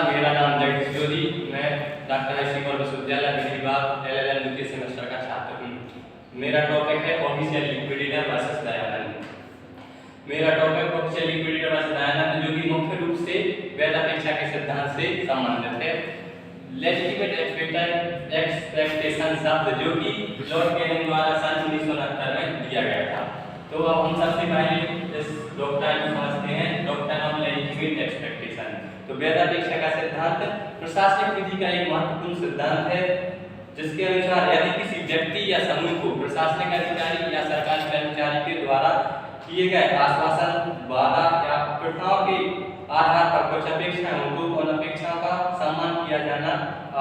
नमस्कार, मेरा नाम जगदीश जोधी। मैं डॉक्टर एस सी विश्वविद्यालय विधि विभाग LLM द्वितीय सेमेस्टर का छात्र हूँ। मेरा टॉपिक है ऑफिशियल लिक्विडेटर वर्सेस दयानंद। मेरा topic official liquidator versus Dayanand जो कि मुख्य रूप से वैध अपेक्षा के सिद्धांत से संबंधित है। लेजिटिमेट एक्सपेक्टेशन शब्द जो कि लॉर्ड कैनिंग द्वारा सन 1969 में दिया गया था। तो अब हम सबसे पहले इस डॉक्ट्राइन को समझते हैं, डॉक्ट्राइन ऑफ लेजिटिमेट एक्सपेक्टेशन। तो वैध अपेक्षा का सिद्धांत प्रशासनिक विधि का एक महत्वपूर्ण सिद्धांत है, जिसके अनुसार यदि किसी व्यक्ति या समूह को प्रशासनिक अधिकारी या सरकारी कर्मचारी के द्वारा किए गए आश्वासन, वादा या प्रथाओं के आधार पर कुछ अपेक्षाएं हों तो उन अपेक्षाओं का सम्मान किया जाना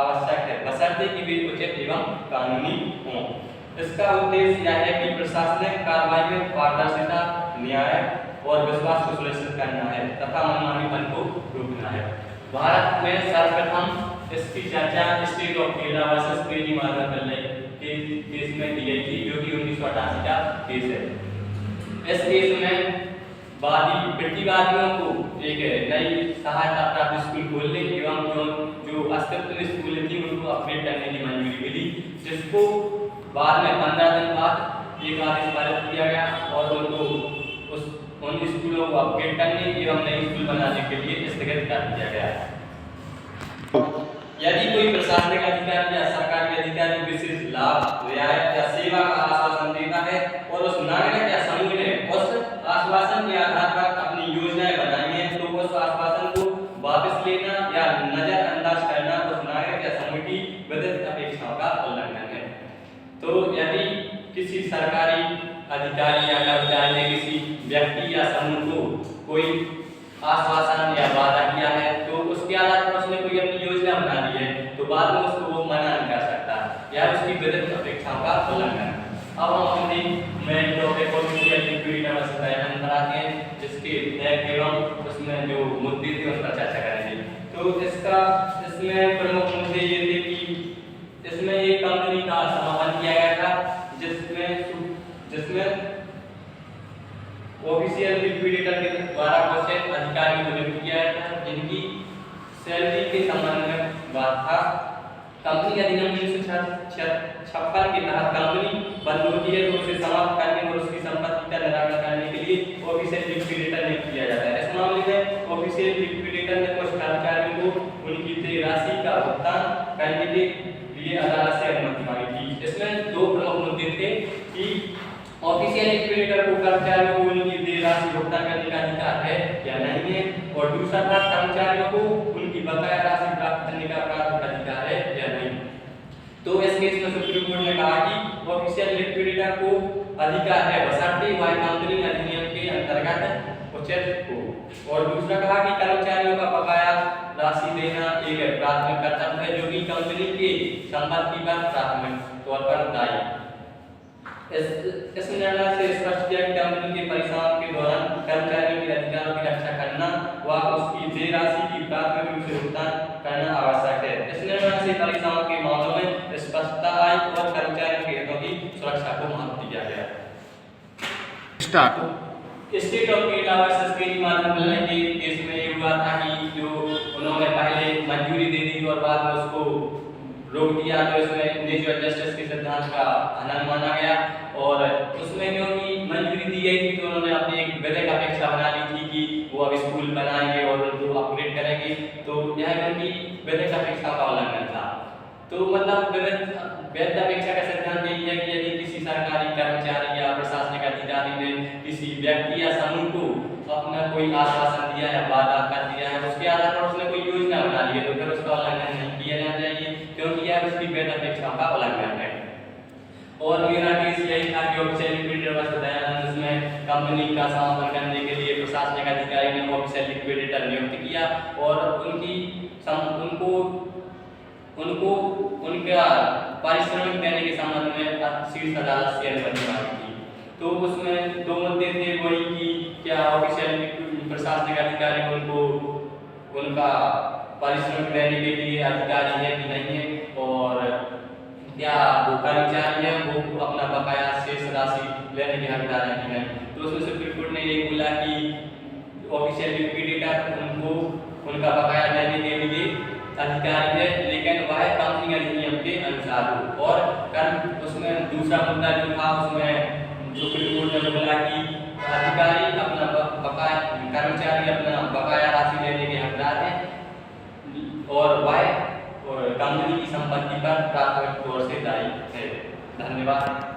आवश्यक है, बशर्ते कि वे उचित एवं कानूनी हों। इसका उद्देश्य यह है कि प्रशासनिक कार्रवाई में पारदर्शिता, न्याय और विश्वास को सुनिश्चित करना है तथा मनमानीपन को रोकना है। भारत में सर्वप्रथम इसकी चर्चा state of Kerala versus crazy Morgan Pillai के केस में दी गई थी, जो कि 1988 का केस है। इस केस में प्रतिवादियों को एक नई सहायता प्राप्त स्कूल खोलने एवं जो अस्तित्व में स्कूल थी उनको अपडेट करने की मंजूरी मिली, जिसको बाद में 15 दिन बाद एक आदेश पारित किया गया और उनको उन स्कूलों को अपडेट करने एवं नए स्कूल बनाने के लिए स्थगित कर दिया गया। यदि कोई प्रशासनिक अधिकारी या सरकारी अधिकारी विशेष लाभ, रियायत या सेवा का आश्वासन देता है और उस नागरिक या समूह ने उस आश्वासन के आधार पर अपनी योजनाएं बनाई हैं, तो उस आश्वासन को वापस लेना या नजरअंदाज करना उस नागरिक या समूह की विधित अपेक्षाओं का उल्लंघन है। तो यदि किसी सरकारी अधिकारी या कर्मचारी ने किसी व्यक्ति या समूह को कोई आश्वासन या वादा किया है, तो उसके आधार पर उसने कोई अपनी योजना बना दी है, तो बाद में उसको वो मना नहीं कर सकता या उसकी विधित अपेक्षाओं का उल्लंघन। अब हम अपनी main topic official liquidity versus Dayanand पर आते हैं, जिसके एवं उसमें जो मुद्दे थे उस पर चर्चा करेंगे। तो इसमें प्रमुख मुद्दे ये थे कि इसमें एक कंपनी का समापन किया गया था, जिसमें ऑफिशियल लिक्विडेटर के द्वारा कुछ अधिकारियों को नियुक्त किया गया था, जिनकी सैलरी के संबंध में बात था। कंपनी अधिनियम 1956 के तहत कंपनी बंद होती है तो उसे समाप्त करने और उसकी संपत्ति का निराकरण करने के लिए ऑफिशियल लिक्विडेटर नियुक्त किया जाता है। इस मामले में ऑफिशियल लिक्विडेटर ने कुछ कर्मचारियों को उनकी देय राशि का भुगतान करने के लिए अदालत से अनुमति मांगी थी। इसमें दो प्रमुख मुद्दे थे कि ऑफिशियल लिक्विडेटर को कर्मचारियों को उनकी देय राशि भुगतान करने का अधिकार है या नहीं है, और दूसरा था कर्मचारियों को उनकी बकाया राशि प्राप्त करने का अधिकार है या नहीं। तो इस केस में सुप्रीम कोर्ट ने कहा कि ऑफिशियल लिक्विडेटर को अधिकार है बशर्ते वह कंपनी अधिनियम के अंतर्गत उचित हो, और दूसरा कहा कि कर्मचारियों का बकाया राशि देना एक प्राथमिक कर्तव्य है जो कि कंपनी की संपत्ति पर प्राथमिक तौर पर दायी। इस निर्णय से स्पष्ट किया कि कंपनी के परिचालन के दौरान कर्मचारियों के अधिकारों की रक्षा करना व उसकी देय राशि की प्राथमिक रूप से भुगतान करना आवश्यक है। इस निर्णय से परिचालन के मामलों में स्पष्टता आई और कर्मचारियों के हितों की सुरक्षा को महत्व दिया गया। State of Kerala versus crazy Morgan Pillai के केस में ये हुआ था कि जो उन्होंने पहले मंजूरी दे दी और बाद में उसको रोक दिया, तो इसमें नेचुरल जस्टिस के सिद्धांत का हनन माना गया, और उसमें क्योंकि मंजूरी दी गई थी तो उन्होंने अपनी एक विधिक अपेक्षा बना ली थी कि वो अब स्कूल बनाएंगे और उनको अपग्रेड करेंगे, तो यह उनकी विधिक अपेक्षा का उल्लंघन था। तो मतलब वैध अपेक्षा का सिद्धांत यही है कि यदि किसी सरकारी कर्मचारी या प्रशासनिक अधिकारी ने किसी व्यक्ति या समूह को अपना कोई आश्वासन दिया या वादा कर दिया है, उसके आधार पर उसने कोई योजना बना ली है, तो फिर उसका उल्लंघन नहीं किया जाना चाहिए, क्योंकि यह उसकी वैध अपेक्षा का उल्लंघन है। और मेरा केस यही था कि ऑफिशियल लिक्विडेटर वर्सेस दयानंद में कंपनी का समापन करने के लिए प्रशासनिक अधिकारी ने ऑफिशियल लिक्विडेटर नियुक्त किया और उनको उनका पारिश्रमिक देने के संबंध में शीर्ष अदालत से अनुमति मांगी थी। तो उसमें दो मुद्दे थे, वही कि क्या ऑफिशियल प्रशासनिक अधिकारी उनको उनका पारिश्रमिक देने के लिए अधिकारी है कि नहीं है, और क्या वो कर्मचारी है वो अपना बकाया शेष राशि लेने के हकदार है कि नहीं। तो उसमें सुप्रीम कोर्ट ने ये बोला कि ऑफिशियल लिक्विडेटर उनको उनका बकाया देने के लिए और कल उसमें दूसरा मुद्दा जो था उसमें सुप्रीम कोर्ट ने बोला कि अधिकारी अपना बकाया कर्मचारी अपना बकाया राशि लेने के हकदार हैं और वह कंपनी की संपत्ति पर प्राथमिक तौर से दायी है। धन्यवाद।